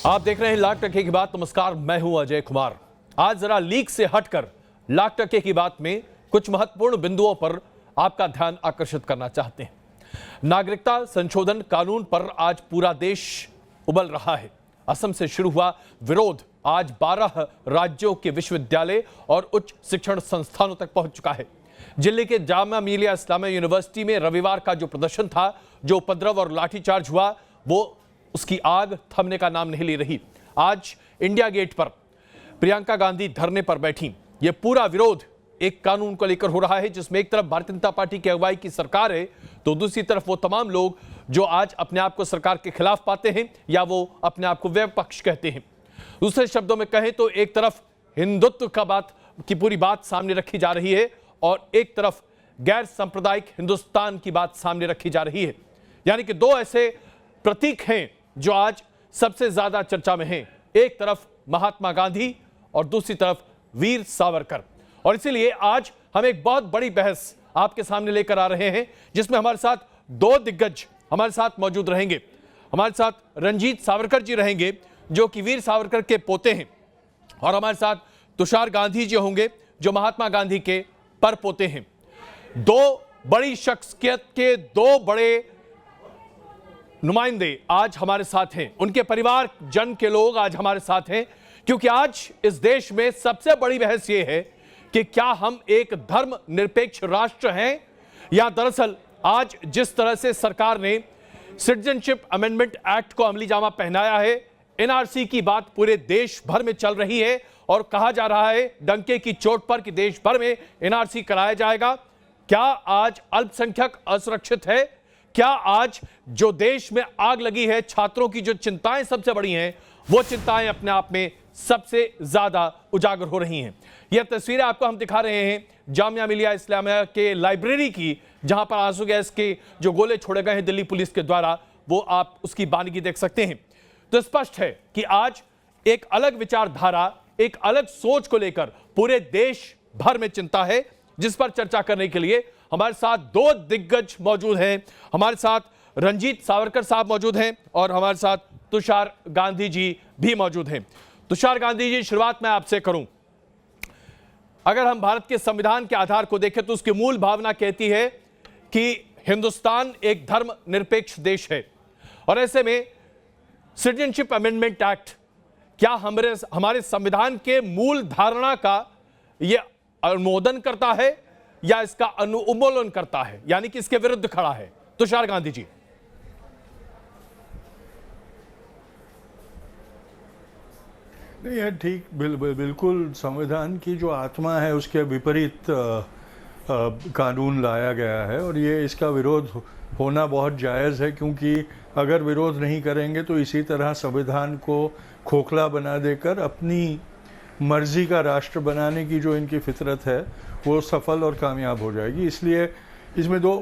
आप देख रहे हैं लाख टके की बात। नमस्कार, मैं हूं अजय कुमार। आज जरा लीक से हटकर लाख टके की बात में कुछ महत्वपूर्ण बिंदुओं पर आपका ध्यान आकर्षित करना चाहते हैं। नागरिकता संशोधन कानून पर आज पूरा देश उबल रहा है। असम से शुरू हुआ विरोध आज 12 राज्यों के विश्वविद्यालय और उच्च शिक्षण संस्थानों तक पहुंच चुका है। दिल्ली के जामिया मिलिया इस्लामिया यूनिवर्सिटी में रविवार का जो प्रदर्शन था, जो उपद्रव और लाठीचार्ज हुआ, वो उसकी आग थमने का नाम नहीं ले रही। आज इंडिया गेट पर प्रियंका गांधी धरने पर बैठी। ये पूरा विरोध एक कानून को लेकर हो रहा है, जिसमें एक तरफ भारतीय जनता पार्टी की अगुवाई की सरकार है, तो दूसरी तरफ वो तमाम लोग जो आज अपने आप को सरकार के खिलाफ पाते हैं या वो अपने आप को विपक्ष कहते हैं। दूसरे शब्दों में कहें तो एक तरफ हिंदुत्व का बात की पूरी बात सामने रखी जा रही है और एक तरफ गैर सांप्रदायिक हिंदुस्तान की बात सामने रखी जा रही है। यानी कि दो ऐसे प्रतीक हैं जो आज सबसे ज्यादा चर्चा में हैं। एक तरफ महात्मा गांधी और दूसरी तरफ वीर सावरकर। और इसीलिए आज हम एक बहुत बड़ी बहस आपके सामने लेकर आ रहे हैं, जिसमें हमारे साथ दो दिग्गज हमारे साथ मौजूद रहेंगे। हमारे साथ रंजीत सावरकर जी रहेंगे, जो कि वीर सावरकर के पोते हैं, और हमारे साथ तुषार गांधी जी होंगे, जो महात्मा गांधी के परपोते हैं। दो बड़ी शख्सियत के दो बड़े नुमाइंदे आज हमारे साथ हैं। उनके परिवार जन के लोग आज हमारे साथ हैं, क्योंकि आज इस देश में सबसे बड़ी बहस यह है कि क्या हम एक धर्म निरपेक्ष राष्ट्र हैं, या दरअसल आज जिस तरह से सरकार ने सिटीजनशिप अमेंडमेंट एक्ट को अमली जामा पहनाया है, एनआरसी की बात पूरे देश भर में चल रही है और कहा जा रहा है डंके की चोट पर कि देश भर में एनआरसी कराया जाएगा। क्या आज अल्पसंख्यक असुरक्षित है? क्या आज जो देश में आग लगी है, छात्रों की जो चिंताएं सबसे बड़ी हैं, वो चिंताएं अपने आप में सबसे ज्यादा उजागर हो रही हैं। यह तस्वीरें आपको हम दिखा रहे हैं जामिया मिलिया इस्लामिया के लाइब्रेरी की, जहां पर आंसू गैस के जो गोले छोड़े गए हैं दिल्ली पुलिस के द्वारा, वो आप उसकी बानगी देख सकते हैं। तो स्पष्ट है कि आज एक अलग विचारधारा, एक अलग सोच को लेकर पूरे देश भर में चिंता है, जिस पर चर्चा करने के लिए हमारे साथ दो दिग्गज मौजूद हैं। हमारे साथ रंजीत सावरकर साहब मौजूद हैं और हमारे साथ तुषार गांधी जी भी मौजूद हैं। तुषार गांधी जी, शुरुआत मैं आपसे करूं। अगर हम भारत के संविधान के आधार को देखें तो उसकी मूल भावना कहती है कि हिंदुस्तान एक धर्म निरपेक्ष देश है, और ऐसे में सिटीजनशिप अमेंडमेंट एक्ट क्या हमारे संविधान के मूल धारणा का यह अनुमोदन करता है या इसका अनुमोदन करता है, यानी कि इसके विरुद्ध खड़ा है? तुषार गांधी जी। नहीं, यह ठीक बिल्कुल संविधान की जो आत्मा है उसके विपरीत कानून लाया गया है, और ये इसका विरोध होना बहुत जायज़ है, क्योंकि अगर विरोध नहीं करेंगे तो इसी तरह संविधान को खोखला बना देकर अपनी मर्जी का राष्ट्र बनाने की जो इनकी फितरत है वो सफल और कामयाब हो जाएगी। इसलिए इसमें दो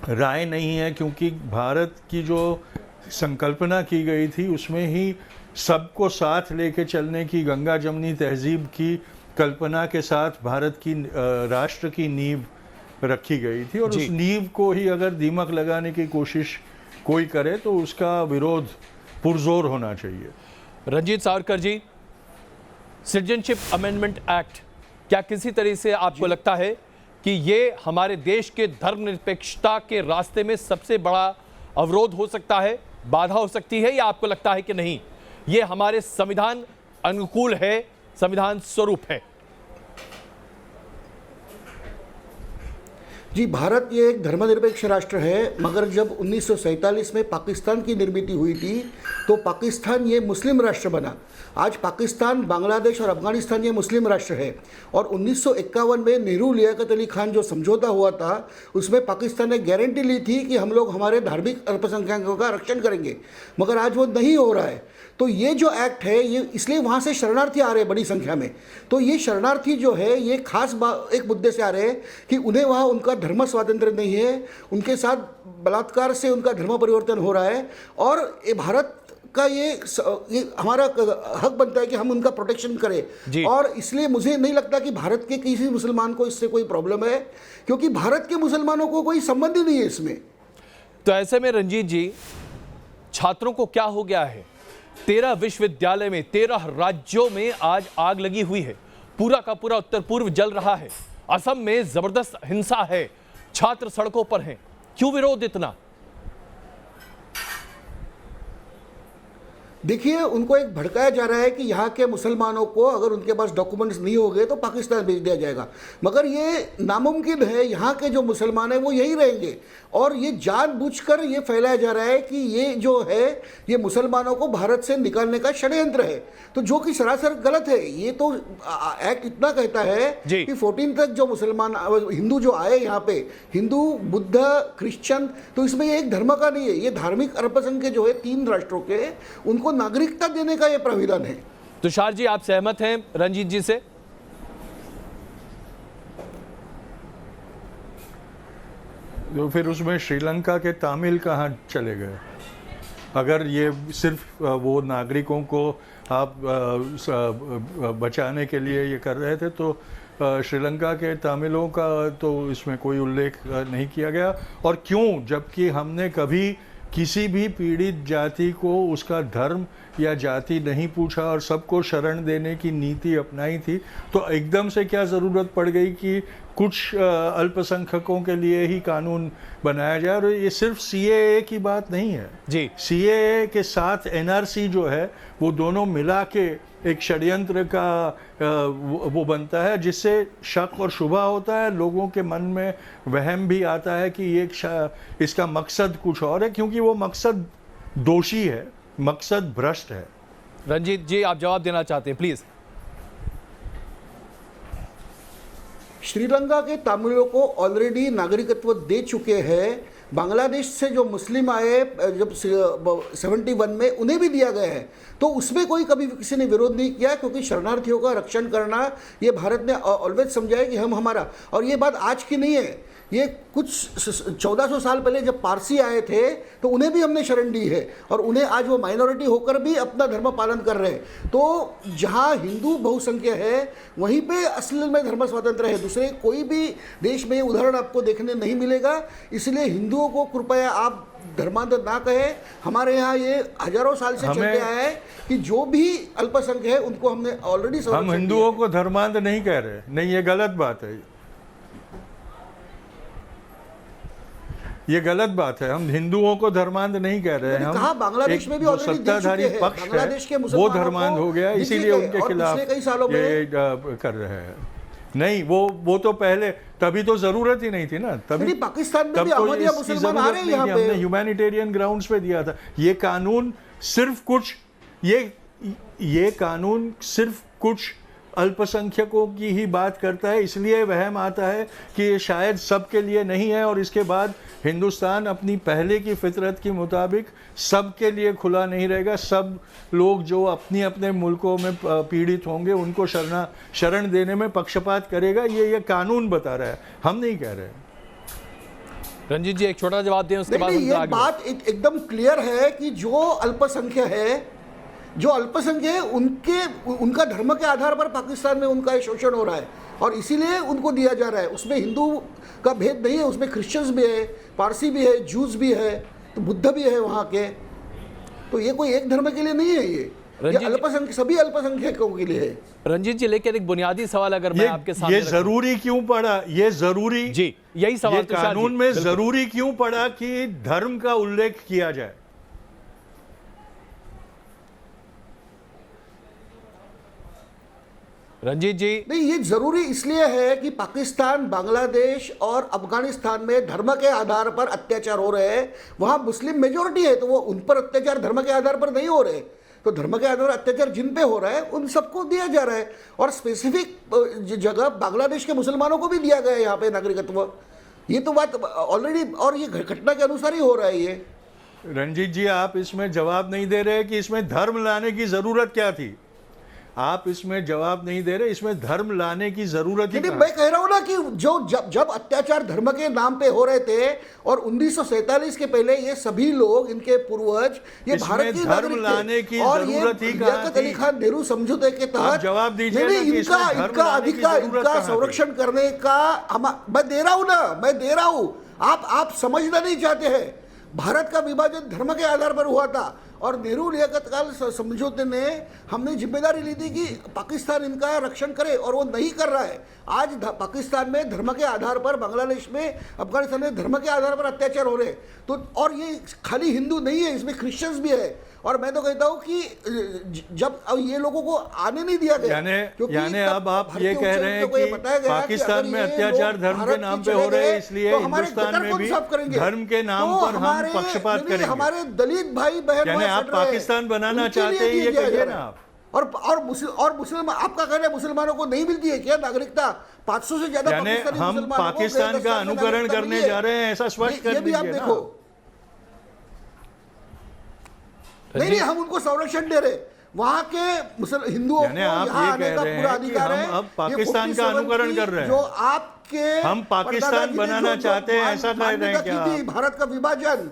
राय नहीं है, क्योंकि भारत की जो संकल्पना की गई थी उसमें ही सबको साथ लेके चलने की, गंगा जमनी तहजीब की कल्पना के साथ भारत की राष्ट्र की नींव रखी गई थी, और उस नींव को ही अगर दीमक लगाने की कोशिश कोई करे तो उसका विरोध पुरजोर होना चाहिए। Ranjit Savarkar ji, citizenship amendment act क्या किसी तरह से आपको लगता है कि ये हमारे देश के धर्मनिरपेक्षता के रास्ते में सबसे बड़ा अवरोध हो सकता है, बाधा हो सकती है, या आपको लगता है कि नहीं, ये हमारे संविधान अनुकूल है, संविधान स्वरूप है? जी, भारत ये एक धर्मनिरपेक्ष राष्ट्र है, मगर जब 1947 में पाकिस्तान की निर्मित हुई थी तो पाकिस्तान ये मुस्लिम राष्ट्र बना। आज पाकिस्तान, बांग्लादेश और अफगानिस्तान ये मुस्लिम राष्ट्र है, और 1951 में नेहरू लियाकत अली खान जो समझौता हुआ था, उसमें पाकिस्तान ने गारंटी ली थी कि हम लोग हमारे धार्मिक अल्पसंख्यकों का रक्षण करेंगे, मगर आज वो नहीं हो रहा है। तो ये जो एक्ट है, ये इसलिए वहाँ से शरणार्थी आ रहे हैं बड़ी संख्या में। तो ये शरणार्थी जो है, ये खास एक मुद्दे से आ रहे हैं कि उन्हें वहाँ उनका धर्म स्वातंत्र्य नहीं है, उनके साथ बलात्कार से उनका धर्म परिवर्तन हो रहा है, और ये भारत का ये हमारा हक बनता है कि हम उनका प्रोटेक्शन करें। और इसलिए मुझे नहीं लगता कि भारत के किसी मुसलमान को इससे कोई प्रॉब्लम है, क्योंकि भारत के मुसलमानों को कोई संबंध ही नहीं है इसमें। तो ऐसे में रंजीत जी, छात्रों को क्या हो गया है 13 विश्वविद्यालय में 13 राज्यों में आज आग लगी हुई है। पूरा का पूरा उत्तर पूर्व जल रहा है। असम में जबरदस्त हिंसा है, छात्र सड़कों पर हैं। क्यों विरोध इतना? देखिए, उनको एक भड़काया जा रहा है कि यहाँ के मुसलमानों को अगर उनके पास डॉक्यूमेंट्स नहीं होंगे तो पाकिस्तान भेज दिया जाएगा, मगर ये नामुमकिन है। यहाँ के जो मुसलमान हैं वो यहीं रहेंगे और ये जानबूझकर ये फैलाया जा रहा है कि ये जो है ये मुसलमानों को भारत से निकालने का षड्यंत्र है, तो जो कि सरासर गलत है। ये तो एक्ट इतना कहता है कि 14 तक जो मुसलमान हिंदू जो आए यहाँ पे, हिंदू, बुद्ध, क्रिश्चियन, तो इसमें ये एक धर्म का नहीं है, ये धार्मिक अल्पसंख्यक जो है 3 राष्ट्रों के, उनको नागरिकता देने का ये प्राविधान है। तुषार जी, आप सहमत हैं रंजीत जी से? तो फिर उसमें श्रीलंका के तमिल कहाँ चले गए? अगर ये सिर्फ वो नागरिकों को आप बचाने के लिए ये कर रहे थे तो श्रीलंका के तमिलों का तो इसमें कोई उल्लेख नहीं किया गया। और क्यों, जबकि हमने कभी किसी भी पीड़ित जाति को उसका धर्म या जाति नहीं पूछा और सबको शरण देने की नीति अपनाई थी, तो एकदम से क्या ज़रूरत पड़ गई कि कुछ अल्पसंख्यकों के लिए ही कानून बनाया जाए? और ये सिर्फ सीएए की बात नहीं है जी। सीएए के साथ एनआरसी जो है वो दोनों मिला के एक षड्यंत्र का वो बनता है, जिससे शक और शुबा होता है, लोगों के मन में वहम भी आता है कि ये इसका मकसद कुछ और है, क्योंकि वो मकसद दोषी है, मकसद भ्रष्ट है। रंजीत जी, आप जवाब देना चाहते हैं, प्लीज। श्रीलंका के तमिलों को ऑलरेडी नागरिकत्व दे चुके हैं। बांग्लादेश से जो मुस्लिम आए जब 71 में, उन्हें भी दिया गया है, तो उसमें कोई कभी किसी ने विरोध नहीं किया, क्योंकि शरणार्थियों का रक्षण करना ये भारत ने ऑलवेज समझा है कि हम हमारा। और ये बात आज की नहीं है, ये कुछ 1400 साल पहले जब पारसी आए थे तो उन्हें भी हमने शरण दी है, और उन्हें आज वो माइनॉरिटी होकर भी अपना धर्म पालन कर रहे हैं। तो जहाँ हिंदू बहुसंख्य है वहीं पे असल में धर्म स्वतंत्र है। दूसरे कोई भी देश में उदाहरण आपको देखने नहीं मिलेगा। इसलिए हिंदुओं को कृपया आप धर्मांध ना कहे। हमारे यहाँ ये हजारों साल से चलते आया है कि जो भी अल्पसंख्यक है उनको हमने ऑलरेडी, हम हिंदुओं को धर्मांध नहीं कह रहे, नहीं, ये गलत बात है, ये गलत बात है। हम हिंदुओं को धर्मांध नहीं कह रहे हैं। हम बांग्लादेश में भी सत्ताधारी पक्ष है वो धर्मांध हो गया, इसीलिए उनके खिलाफ ये कर रहे हैं। नहीं, वो तो पहले, तभी तो जरूरत ही नहीं थी ना, तभी पाकिस्तान में भी अहमदिया मुसलमान आ रहे हैं यहाँ पे। हमने ह्यूमैनिटेरियन ग्राउंड्स पे दिया था। ये कानून सिर्फ कुछ ये कानून सिर्फ कुछ अल्पसंख्यकों की ही बात करता है, इसलिए वहम आता है कि ये शायद सबके लिए नहीं है। और इसके बाद हिंदुस्तान अपनी पहले की फितरत के मुताबिक सबके लिए खुला नहीं रहेगा। सब लोग जो अपनी अपने मुल्कों में पीड़ित होंगे उनको शरण देने में पक्षपात करेगा, ये कानून बता रहा है, हम नहीं कह रहे। रंजीत जी, एक छोटा जवाब दें, उसके बाद ये बात एकदम क्लियर है कि जो अल्पसंख्यक है, जो अल्पसंख्यक है, उनका धर्म के आधार पर पाकिस्तान में उनका शोषण हो रहा है और इसीलिए उनको दिया जा रहा है। उसमें हिंदू का भेद नहीं है, उसमें क्रिश्चियंस भी है, पारसी भी है, जूस भी है, तो बुद्ध भी है वहाँ के। तो ये कोई एक धर्म के लिए नहीं है, ये अल्पसंख्यक सभी अल्पसंख्यकों के लिए है। रंजीत जी, लेकिन एक बुनियादी सवाल अगर मैं आपके सामने, ये जरूरी क्यों पड़ा, ये जरूरी जी, यही सवाल कानून में जरूरी क्यों पड़ा कि धर्म का उल्लेख किया जाए? रंजीत जी, नहीं, ये जरूरी इसलिए है कि पाकिस्तान, बांग्लादेश और अफगानिस्तान में धर्म के आधार पर अत्याचार हो रहे हैं। वहां मुस्लिम मेजोरिटी है, तो वो उन पर अत्याचार धर्म के आधार पर नहीं हो रहे। तो धर्म के आधार पर अत्याचार जिन पे हो रहा है उन सबको दिया जा रहा है, और स्पेसिफिक जगह बांग्लादेश के मुसलमानों को भी दिया गया है यहाँ पे नागरिकत्व। ये तो बात ऑलरेडी, और ये घटना के अनुसार ही हो रहा है ये। रंजीत जी, आप इसमें जवाब नहीं दे रहे कि इसमें धर्म लाने की जरूरत क्या थी। आप इसमें जवाब नहीं दे रहे, इसमें धर्म लाने की जरूरत ही। मैं कह रहा हूं ना कि जो जब अत्याचार धर्म के नाम पे हो रहे थे, और 1947 के पहले ये सभी लोग, इनके पूर्वज, ये भारत के धर्म लाने की जरूरत ही कहां थी? अली खान नेहरू समझौते के तहत जवाब दीजिए, इनका अधिकार, इनका संरक्षण करने का मैं दे रहा हूं ना, मैं दे रहा हूं। आप समझना नहीं चाहते हैं। भारत का विभाजन धर्म के आधार पर हुआ था, और नेहरू लियाकत काल समझौते ने हमने जिम्मेदारी ली थी कि पाकिस्तान इनका रक्षण करे, और वो नहीं कर रहा है। आज पाकिस्तान में धर्म के आधार पर, बांग्लादेश में, अफगानिस्तान में धर्म के आधार पर अत्याचार हो रहे हैं। तो और ये खाली हिंदू नहीं है, इसमें क्रिश्चियंस भी है। और मैं तो कहता हूँ कि जब अब ये लोगों को आने नहीं दिया गया, यानी अब आप ये कह रहे हैं कि पाकिस्तान में अत्याचार धर्म के नाम पे हो रहे हैं, इसलिए हिंदुस्तान में भी धर्म के नाम पर हम पक्षपात करेंगे। हमारे दलित भाई बहन, यानी आप पाकिस्तान बनाना चाहते हैं, ये कहिए ना आप। और मुसलमान, आपका कहना है मुसलमानों को नहीं मिलती है क्या नागरिकता? 500 से ज्यादा हम पाकिस्तान का अनुकरण करने जा रहे हैं, ऐसा स्पष्ट कर दीजिए। आप देखो, नहीं, हम उनको संरक्षण दे रहे, वहां के हिंदुओं को यहाँ आने का पूरा अधिकार है। अब पाकिस्तान का अनुकरण कर रहे हैं, जो आपके हम पाकिस्तान बनाना चाहते हैं, ऐसा कह रहे हैं क्या? भारत का विभाजन।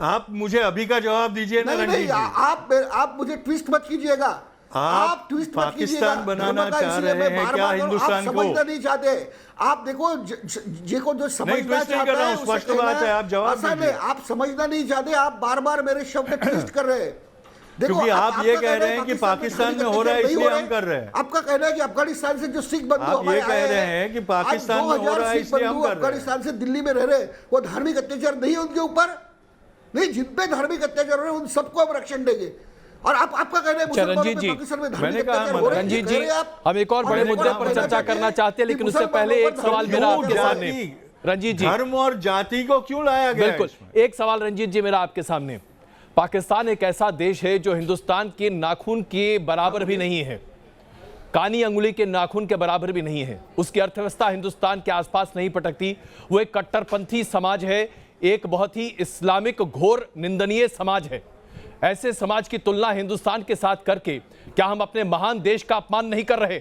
आप मुझे अभी का जवाब दीजिए ना रणजीत जी। आप मुझे ट्विस्ट मत कीजिएगा। आप ट्विस्ट पाकिस्तान बनाना चाह रहे हैं क्या हिंदुस्तान को? समझना नहीं चाहते आप। देखो जो समझना चाहता है, स्पष्ट बात है, आप जवाब दीजिए। आप समझना नहीं चाहते, आप बार बार मेरे शब्द ट्विस्ट कर रहे हैं। क्योंकि आप ये कह रहे हैं कि पाकिस्तान में हो रहा है, इसलिए हम कर रहे हैं। आपका कहना है कि अफगानिस्तान से जो सिख बंधु आप ये कह रहे हैं कि पाकिस्तान में हो रहा है, इसलिए हम कर रहे हैं। अफगानिस्तान से दिल्ली में रह रहे, वो धार्मिक अत्याचार नहीं है उनके ऊपर? नहीं, जिन पे धार्मिक अत्याचार हो रहे हैं उन सबको हम रक्षण देंगे। और आपका कहना है रंजीत जी, मैंने कहा रंजीत जी, हम एक और बड़े मुद्दे पर चर्चा करना चाहते हैं, लेकिन उससे पहले एक सवाल मेरा आपके सामने। रंजीत जी, धर्म और जाति को क्यों लाया गया? बिल्कुल, एक सवाल रंजीत जी मेरा आपके सामने। पाकिस्तान एक ऐसा देश है जो हिंदुस्तान के नाखून के बराबर भी नहीं है, कानी अंगुली के नाखून के बराबर भी नहीं है। उसकी अर्थव्यवस्था हिंदुस्तान के आसपास नहीं पटकती। वो एक कट्टरपंथी समाज है, एक बहुत ही इस्लामिक घोर निंदनीय समाज है। ऐसे समाज की तुलना हिंदुस्तान के साथ करके क्या हम अपने महान देश का अपमान नहीं कर रहे?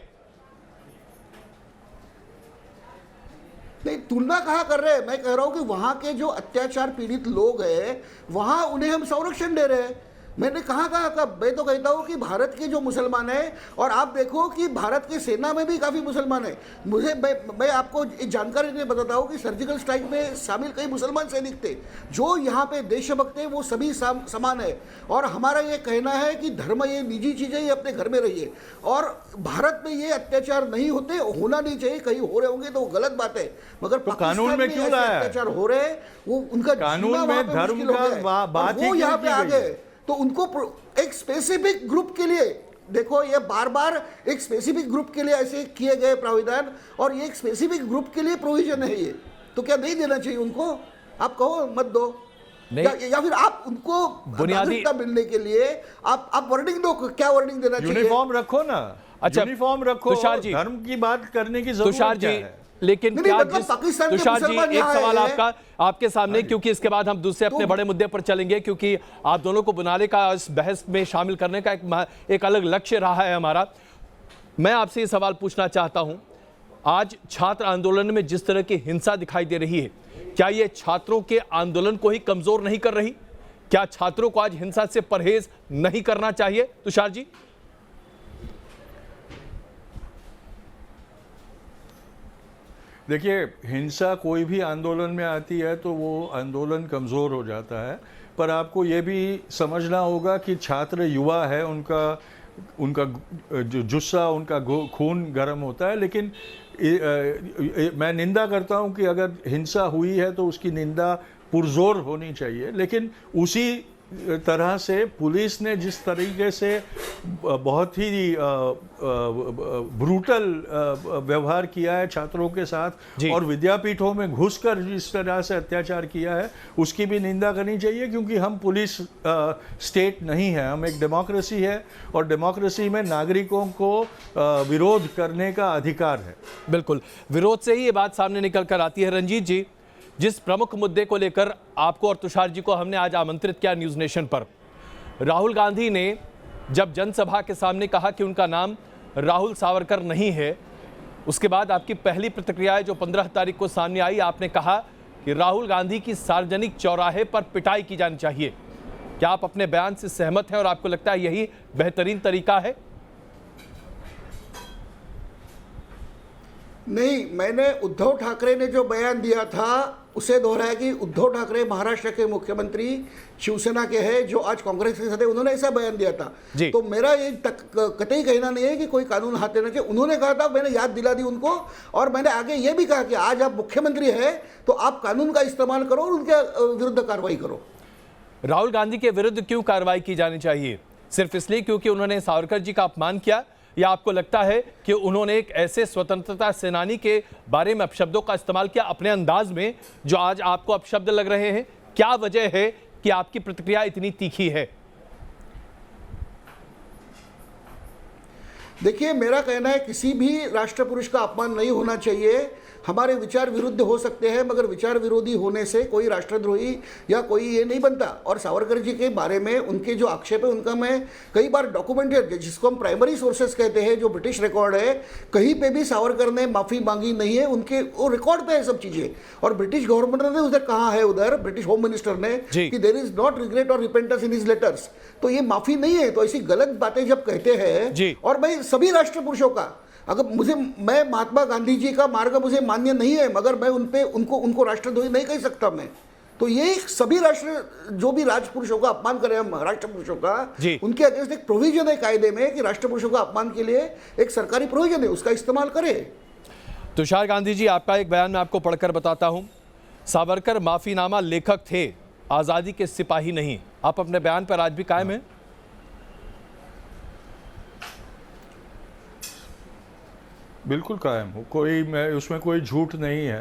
नहीं, तुलना कहाँ कर रहे हैं? मैं कह रहा हूं कि वहां के जो अत्याचार पीड़ित लोग हैं, वहां उन्हें हम संरक्षण दे रहे हैं। मैंने कहा मैं तो कहता हूं कि भारत के जो मुसलमान हैं, और आप देखो कि भारत की सेना में भी काफ़ी मुसलमान हैं। मैं आपको एक जानकारी नहीं बताता हूं कि सर्जिकल स्ट्राइक में शामिल कई मुसलमान सैनिक थे। जो यहाँ पे देशभक्त हैं, वो सभी समान है। और हमारा ये कहना है कि धर्म ये निजी चीज़ें, ये अपने घर में रहिए। और भारत में ये अत्याचार नहीं होते, होना नहीं चाहिए। कहीं हो रहे होंगे तो वो गलत बात है, मगर कानून में क्यों अत्याचार हो रहे हैं, वो उनका कानून में धर्म का बात वो यहाँ पे आ गए। तो उनको एक स्पेसिफिक ग्रुप के लिए, देखो ये बार बार एक स्पेसिफिक ग्रुप के लिए ऐसे किए गए प्राविधान, और ये एक स्पेसिफिक ग्रुप के लिए प्रोविजन है ये, तो क्या नहीं देना चाहिए उनको? आप कहो मत दो, या फिर आप उनको बुनियादी मिलने के लिए आप वर्डिंग दो, क्या वर्डिंग देना चाहिए? यूनिफॉर्म रखो ना। अच्छा, यूनिफॉर्म रखो। तुषार जी, धर्म की बात करने की जरूरत क्या है? लेकिन क्या तुषार जी, एक सवाल आपके सामने, क्योंकि इसके बाद हम दूसरे अपने बड़े मुद्दे पर चलेंगे, क्योंकि आप दोनों को बुलाने का, इस बहस में शामिल करने का एक अलग लक्ष्य रहा है हमारा। मैं आपसे ये सवाल पूछना चाहता हूं, आज छात्र आंदोलन में जिस तरह की हिंसा दिखाई दे रही है, क्या ये छात्रों के आंदोलन को ही कमजोर नहीं कर रही? क्या छात्रों को आज हिंसा से परहेज नहीं करना चाहिए? तुषार जी, देखिए, हिंसा कोई भी आंदोलन में आती है तो वो आंदोलन कमज़ोर हो जाता है। पर आपको ये भी समझना होगा कि छात्र युवा है, उनका जो जुस्सा, उनका खून गर्म होता है। लेकिन मैं निंदा करता हूँ कि अगर हिंसा हुई है तो उसकी निंदा पुरजोर होनी चाहिए। लेकिन उसी तरह से पुलिस ने जिस तरीके से बहुत ही ब्रूटल व्यवहार किया है छात्रों के साथ, और विद्यापीठों में घुसकर जिस तरह से अत्याचार किया है, उसकी भी निंदा करनी चाहिए। क्योंकि हम पुलिस स्टेट नहीं है, हम एक डेमोक्रेसी है, और डेमोक्रेसी में नागरिकों को विरोध करने का अधिकार है। बिल्कुल, विरोध से ही ये बात सामने निकल कर आती है। रंजीत जी, जिस प्रमुख मुद्दे को लेकर आपको और तुषार जी को हमने आज आमंत्रित किया न्यूज़ नेशन पर, राहुल गांधी ने जब जनसभा के सामने कहा कि उनका नाम राहुल सावरकर नहीं है, उसके बाद आपकी पहली प्रतिक्रिया जो 15 तारीख को सामने आई, आपने कहा कि राहुल गांधी की सार्वजनिक चौराहे पर पिटाई की जानी चाहिए। क्या आप अपने बयान से सहमत हैं और आपको लगता है यही बेहतरीन तरीका है? नहीं, मैंने उद्धव ठाकरे ने जो बयान दिया था उसे दोहराया कि उद्धव ठाकरे महाराष्ट्र के मुख्यमंत्री शिवसेना के हैं जो आज कांग्रेस के साथ है, उन्होंने ऐसा बयान दिया था। तो मेरा ये कतई कहना नहीं है कि कोई कानून हाथ लेना चाहिए। उन्होंने कहा था, मैंने याद दिला दी उनको, और मैंने आगे ये भी कहा कि आज आप मुख्यमंत्री हैं तो आप कानून का इस्तेमाल करो और उनके विरुद्ध कार्रवाई करो। राहुल गांधी के विरुद्ध क्यों कार्रवाई की जानी चाहिए? सिर्फ इसलिए क्योंकि उन्होंने सावरकर जी का अपमान किया, या आपको लगता है कि उन्होंने एक ऐसे स्वतंत्रता सेनानी के बारे में अपशब्दों का इस्तेमाल किया अपने अंदाज में जो आज आपको अपशब्द लग रहे हैं? क्या वजह है कि आपकी प्रतिक्रिया इतनी तीखी है? देखिए, मेरा कहना है किसी भी राष्ट्र पुरुष का अपमान नहीं होना चाहिए। हमारे विचार विरुद्ध हो सकते हैं, मगर विचार विरोधी होने से कोई राष्ट्रद्रोही या कोई ये नहीं बनता। और सावरकर जी के बारे में उनके जो आक्षेप है उनका मैं कई बार डॉक्यूमेंटेड, जिसको हम प्राइमरी सोर्सेस कहते हैं, जो ब्रिटिश रिकॉर्ड है, कहीं पे भी सावरकर ने माफ़ी मांगी नहीं है। उनके वो रिकॉर्ड पे है सब चीज़ें। और ब्रिटिश गवर्नमेंट ने उधर कहा है, उधर ब्रिटिश होम मिनिस्टर ने, कि देयर इज नॉट रिग्रेट और रिपेंटेंस इन हिज लेटर्स। तो ये माफ़ी नहीं है। तो ऐसी गलत बातें जब कहते हैं, और भाई सभी राष्ट्र पुरुषों का, अगर मैं महात्मा गांधी जी का मार्ग मुझे मान्य नहीं है, मगर मैं उनको राष्ट्रद्रोही नहीं कह सकता मैं। तो ये सभी राष्ट्र जो भी राजपुरुषों का अपमान करें, हम राष्ट्र पुरुषों का, उनके अगेंस्ट एक प्रोविजन है कायदे में कि राष्ट्र पुरुषों का अपमान के लिए एक सरकारी प्रोविजन है, उसका इस्तेमाल करें। तुषार गांधी जी, आपका एक बयान मैं आपको पढ़कर बताता हूं। सावरकर माफीनामा लेखक थे, आजादी के सिपाही नहीं। आप अपने बयान पर आज भी कायम हैं? बिल्कुल कायम हूँ। उसमें कोई झूठ नहीं है।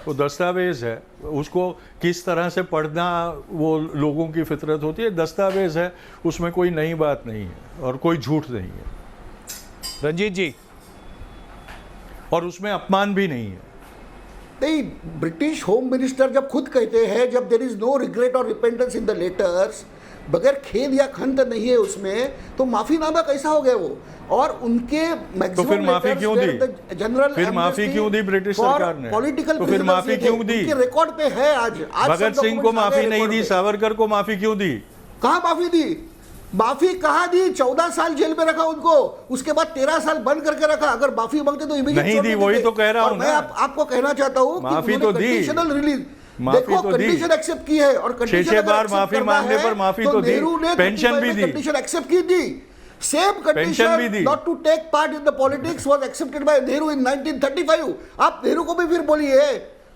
वो दस्तावेज है, उसको किस तरह से पढ़ना वो लोगों की फितरत होती है। दस्तावेज है, उसमें कोई नई बात नहीं है और कोई झूठ नहीं है। रंजीत जी, और उसमें अपमान भी नहीं है। नहीं, ब्रिटिश होम मिनिस्टर जब खुद कहते हैं, जब देयर इज नो रिग्रेट और रिपेंटेंस इन द लेटर्स, बगैर खेद या खंत नहीं है उसमें, तो माफीनामा कैसा हो गया वो? और उनके तो फिर माफी क्यों दी? जनरल फिर माफी क्यों दी ब्रिटिश सरकार ने? पॉलिटिकल तो फिर माफी क्यों दी? रिकॉर्ड पे है आज भगत सिंह को माफी नहीं दी, सावरकर को माफी क्यों दी? कहाँ माफी दी? माफी कहाँ दी? 14 साल जेल में रखा उनको, उसके बाद 13 साल बंद करके रखा। अगर माफी मांगते तो इमीडिएट नहीं दी, वही तो कह रहा हूँ। मैं आपको कहना चाहता हूँ माफी तो दी, कंडीशनल रिलीज, देखो कंडीशन एक्सेप्ट की है, और कंडीशन बार माफी मांगने पर माफी तो दी, पेंशन भी दी, कंडीशन एक्सेप्ट की थी। Same condition not to take part in the politics was accepted by Nehru in 1935। आप नेहरू को भी फिर बोलिए,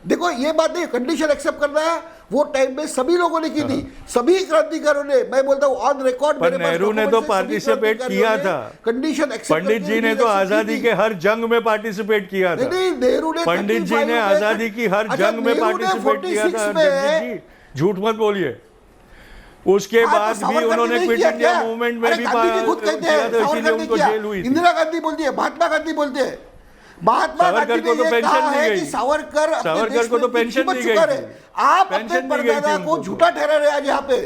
देखो ये बात नहीं, कंडीशन एक्सेप्ट करना है, वो टाइम में सभी लोगों ने की थी, सभी क्रांतिकारियों ने। मैं बोलता हूँ ऑन रिकॉर्ड, नेहरू ने तो पार्टिसिपेट किया था, कंडीशन एक्सेप्ट। पंडित जी ने तो आजादी के हर जंग में पार्टिसिपेट किया था। नहीं, नेहरू ने, पंडित जी ने आजादी की हर जंग में पार्टिसिपेट किया था। झूठ मत बोलिए। उसके बाद भी उन्होंने क्विट इंडिया मूवमेंट में भी किया था, इसीलिए उनको जेल हुई थी। इंदिरा गांधी बोलती है, महात्मा गांधी बोलते हैं, महात्मा गांधी ने ये कहा है कि सावरकर को तो पेंशन दी गई थी। आप अपने परदादा को झूठा ठहरा रहे आज यहाँ पे।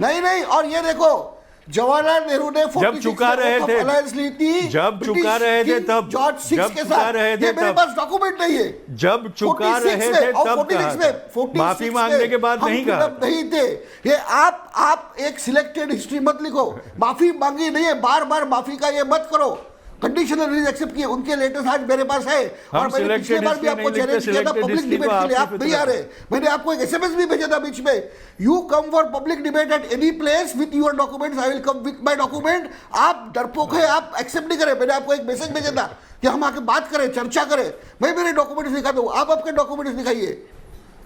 नहीं, और ये देखो, जवाहरलाल नेहरू ने जब चुका रहे थे, ली थी, जब चुका रहे थे तब, जॉर्ज सिक्स के साथ, ये मेरे पास डॉक्यूमेंट नहीं है। जब चुका रहे थे तब माफी मांगने के बाद नहीं कहा, नहीं थे ये। आप एक सिलेक्टेड हिस्ट्री मत लिखो, माफी मांगी नहीं है, बार बार माफी का ये मत करो। कंडीशनल रिलीज एक्सेप्ट किए, उनके लेटर्स आज मेरे पास है, और मैंने पिछले बार भी आपको चैलेंज किया था पब्लिक डिबेट के लिए, आप नहीं आ रहे। मैंने आपको एक एसएमएस भी भेजा था बीच में, you come for public debate at any place with your documents, I will come with my document. आप डरपोक है, आप एक्सेप्ट नहीं करें। मैंने आपको एक मैसेज भेजा था कि हम आके बात करें, चर्चा करें, मैं मेरे डॉक्यूमेंट्स दिखाता हूँ, आप आपके डॉक्यूमेंट्स दिखाइए।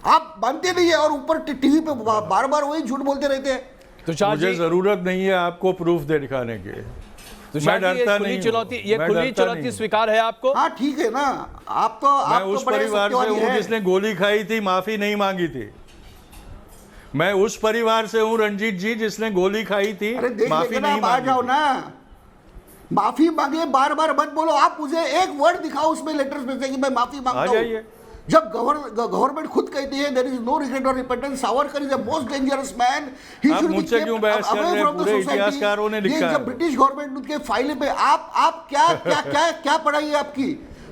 आप मानते नहीं है, और ऊपर टीवी पे बार बार वही झूठ बोलते रहते हैं। तो मुझे जरूरत नहीं है आपको प्रूफ दिखाने के, मैं डरता नहीं। ये खुली चुनौती स्वीकार है आपको? हाँ ठीक है ना, आप तो मैं उस परिवार से हूँ जिसने गोली खाई थी, माफी नहीं मांगी थी। मैं उस परिवार से हूँ रंजीत जी, जिसने गोली खाई थी, माफी नहीं मांगी। जाओ ना, माफी मांगिए, बार बार मत बोलो। आप मुझे एक वर्ड दिखाओ उसमें लेटर्स में से कि मैं माफी मांगता हूँ। जब गवर्नमेंट खुद कहती है देयर इज नो रिग्रेट और repentance, Savarkar is the most dangerous man, he should be kept away from the society. ये जब ब्रिटिश गवर्नमेंट उनके फाइल पे आप क्या पढ़ाई है आपकी?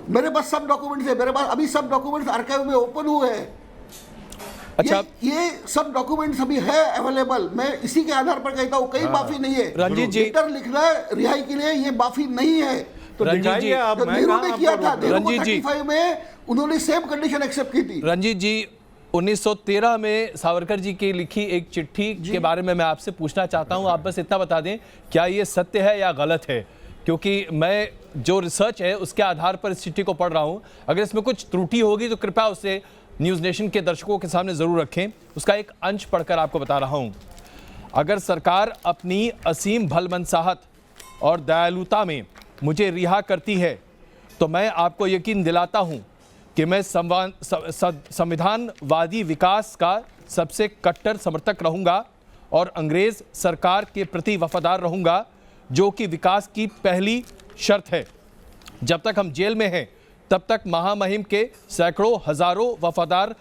मेरे पास सब डॉक्यूमेंट्स है, मेरे पास अभी सब डॉक्यूमेंट्स आर्काइव में ओपन हुए हैं। अच्छा, ये सब डॉक्यूमेंट्स अभी है अवेलेबल। मैं इसी के आधार पर कहता हूँ, कहीं माफी नहीं है। रंजीत जी, लेटर लिखना रिहाई के लिए ये माफी नहीं है। तो रंजीत जी, नेहरू ने किया था, 35 में उन्होंने सेम कंडीशन एक्सेप्ट की थी। रंजीत जी, 1913 में सावरकर जी की लिखी एक चिट्ठी के बारे में मैं आपसे पूछना चाहता हूं। आप बस इतना बता दें, क्या ये सत्य है या गलत है? क्योंकि मैं जो रिसर्च है उसके आधार पर इस चिट्ठी को पढ़ रहा हूं। अगर इसमें कुछ त्रुटि होगी तो कृपया उसे न्यूज़ नेशन के दर्शकों के सामने ज़रूर रखें। उसका एक अंश पढ़कर आपको बता रहा हूं। अगर सरकार अपनी असीम भलमनसाहत और दयालुता में मुझे रिहा करती है तो मैं आपको यकीन दिलाता हूं कि मैं संविधानवादी विकास का सबसे कट्टर समर्थक रहूंगा और अंग्रेज सरकार के प्रति वफादार रहूंगा, जो कि विकास की पहली शर्त है। जब तक हम जेल में हैं तब तक महामहिम के सैकड़ों हजारों वफादार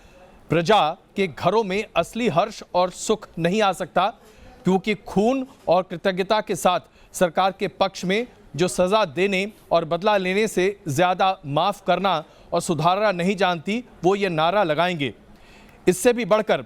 प्रजा के घरों में असली हर्ष और सुख नहीं आ सकता, क्योंकि खून और कृतज्ञता के साथ सरकार के पक्ष में जो सजा देने और बदला लेने से ज़्यादा माफ़ करना और सुधारना नहीं जानती, वो ये नारा लगाएंगे। इससे भी बढ़कर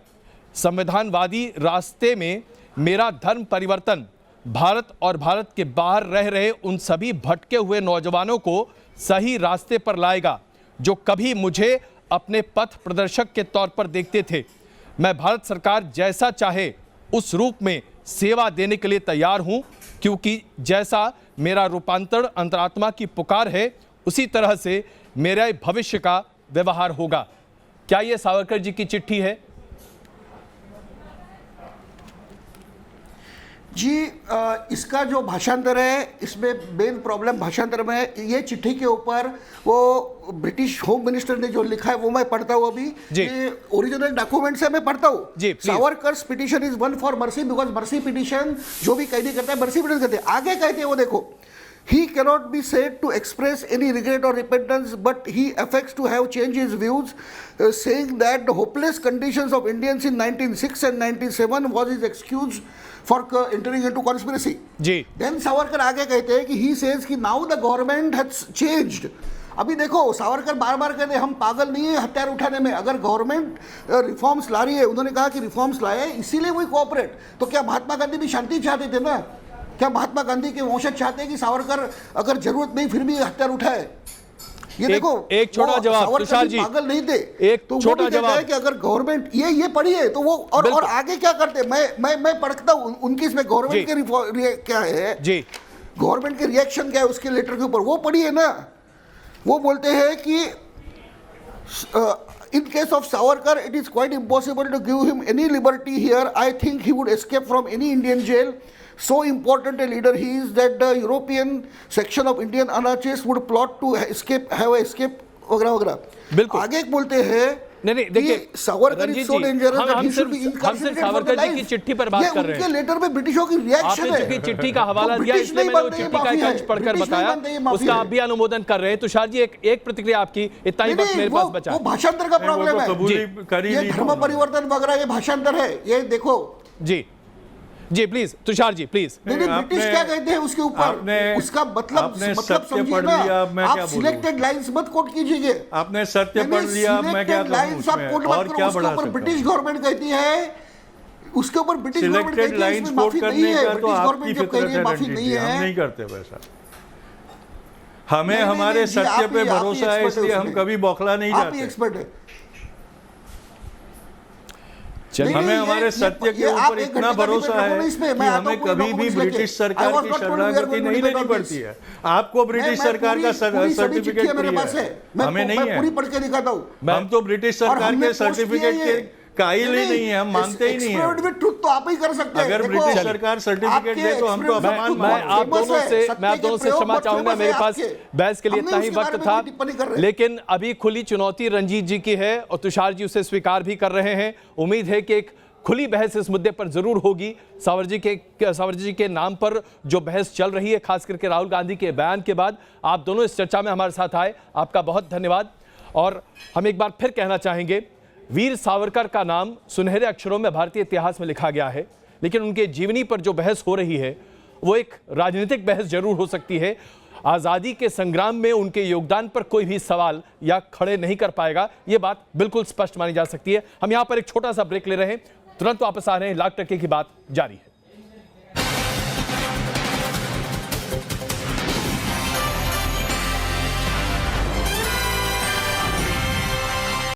संविधानवादी रास्ते में मेरा धर्म परिवर्तन भारत और भारत के बाहर रह रहे उन सभी भटके हुए नौजवानों को सही रास्ते पर लाएगा जो कभी मुझे अपने पथ प्रदर्शक के तौर पर देखते थे। मैं भारत सरकार जैसा चाहे उस रूप में सेवा देने के लिए तैयार हूं, क्योंकि जैसा मेरा रूपांतरण अंतरात्मा की पुकार है उसी तरह से मेरे भविष्य का व्यवहार होगा। क्या यह सावरकर जी की चिट्ठी है? जी, इसका जो भाषांतर है, इसमें मेन प्रॉब्लम भाषांतर में है। ये चिट्ठी के ऊपर वो ब्रिटिश होम मिनिस्टर ने जो लिखा है वो मैं पढ़ता हूँ अभी। ये ओरिजिनल डॉक्यूमेंट से मैं पढ़ता हूँ। Savarkar's petition is one for mercy, because mercy petition जो भी कैदी करता है मर्सी पिटिशन करते हैं। आगे कहते हैं वो देखो, he cannot be said to express any regret or repentance, but he affects to have changed his views, saying that the hopeless conditions of Indians in 1906 and 1907 was his excuse for entering into conspiracy. Ji. Then Savarkar आगे कहते हैं कि he says कि now the government has changed. अभी देखो, सावरकर बार बार कहते हैं हम पागल नहीं है हथियार उठाने में। अगर गवर्नमेंट रिफॉर्म्स ला रही है, उन्होंने कहा कि रिफॉर्म्स लाए इसीलिए वही कोऑपरेट। तो क्या महात्मा गांधी भी शांति चाहते थे ना? क्या महात्मा गांधी के वंशज चाहते हैं कि सावरकर अगर जरूरत नहीं फिर भी हथियार उठाए? ये देखो, एक छोटा जवाब तुषार जी, पागल नहीं थे। एक तो छोटा जवाब है कि अगर गवर्नमेंट ये पढ़िए तो वो और आगे क्या करते, मैं पढ़ता हूँ उनकी इसमें गवर्नमेंट के क्या है जी, गवर्नमेंट के रिएक्शन क्या है उसके लेटर के ऊपर, वो पढ़िए ना। वो बोलते हैं कि in case of Savarkar, it is quite impossible to give him any liberty here. I think he would escape from any Indian jail. So important a leader he is that the European section of Indian anarchists would plot to have escape वगैरह वगैरह। बिल्कुल आगे बोलते हैं नहीं देखिए, Savarkar is so dangerous that he should be incarcerated for the life. Savarkar ji की चिट्ठी पर बात कर रहे हैं। उनके लेटर में ब्रिटिशों की रिएक्शन है। आपने चिट्ठी का हवाला दिया इसलिए मैंने वो चिट्ठी का एक अंश पढ़कर बताया, उसका आप भी अनुमोदन कर रहे हैं। तुषार जी एक प्रतिक्रिया आपकी, इतना ही वक्त मेरे पास बचा। वो भाषांतर का प्रॉब्लम है, ये धर्म परिवर्तन वगैरह ये भाषांतर है। ये देखो जी प्लीज तुषार जी प्लीज। नहीं ब्रिटिश क्या कहते हैं उसके ऊपर, उसका मतलब समझिए ना। आप सिलेक्टेड लाइंस मत कोट कीजिए। आपने सत्य पढ़ लिया, मैं क्या करूं और क्या बढ़ा सकता हूं? ब्रिटिश गवर्नमेंट कहती है उसके ऊपर, ब्रिटिश गवर्नमेंट कहती है इसमें माफी नहीं है। ब्रिटिश गवर्नमेंट जब कह रही है माफी नहीं है, हम नहीं करते वैसा। हमें हमारे सत्य पे भरोसा है, इसलिए हम कभी बौखला नहीं जाते। आप एक्सपर्ट है, हमें हमारे सत्य के ऊपर इतना भरोसा है कि हमें कभी भी ब्रिटिश सरकार की शरणागति नहीं लेनी पड़ती है। आपको ब्रिटिश सरकार का सर्टिफिकेट हमें नहीं है। पूरी पढ़ के दिखाता हूं। हम तो ब्रिटिश सरकार के सर्टिफिकेट के कायल ही नहीं है, हम मानते ही नहीं है। तो आप ही कर सकते हैं। अगर ब्रिटिश सरकार सर्टिफिकेट दे तो हम तो अपमान। मैं आप दोनों से क्षमा चाहूंगा, मेरे पास बहस के लिए इतना ही वक्त था, लेकिन अभी खुली चुनौती रंजीत जी की है और तुषार जी उसे स्वीकार भी कर रहे हैं। उम्मीद है कि एक खुली बहस इस मुद्दे पर जरूर होगी। सावरकर जी के नाम पर जो बहस चल रही है, खास करके राहुल गांधी के बयान के बाद, आप दोनों इस चर्चा में हमारे साथ आए, आपका बहुत धन्यवाद। और हम एक बार फिर कहना चाहेंगे, वीर सावरकर का नाम सुनहरे अक्षरों में भारतीय इतिहास में लिखा गया है, लेकिन उनके जीवनी पर जो बहस हो रही है वो एक राजनीतिक बहस जरूर हो सकती है। आज़ादी के संग्राम में उनके योगदान पर कोई भी सवाल या खड़े नहीं कर पाएगा, ये बात बिल्कुल स्पष्ट मानी जा सकती है। हम यहाँ पर एक छोटा सा ब्रेक ले रहे हैं, तुरंत वापस आ रहे हैं। लाख टके की बात जारी है।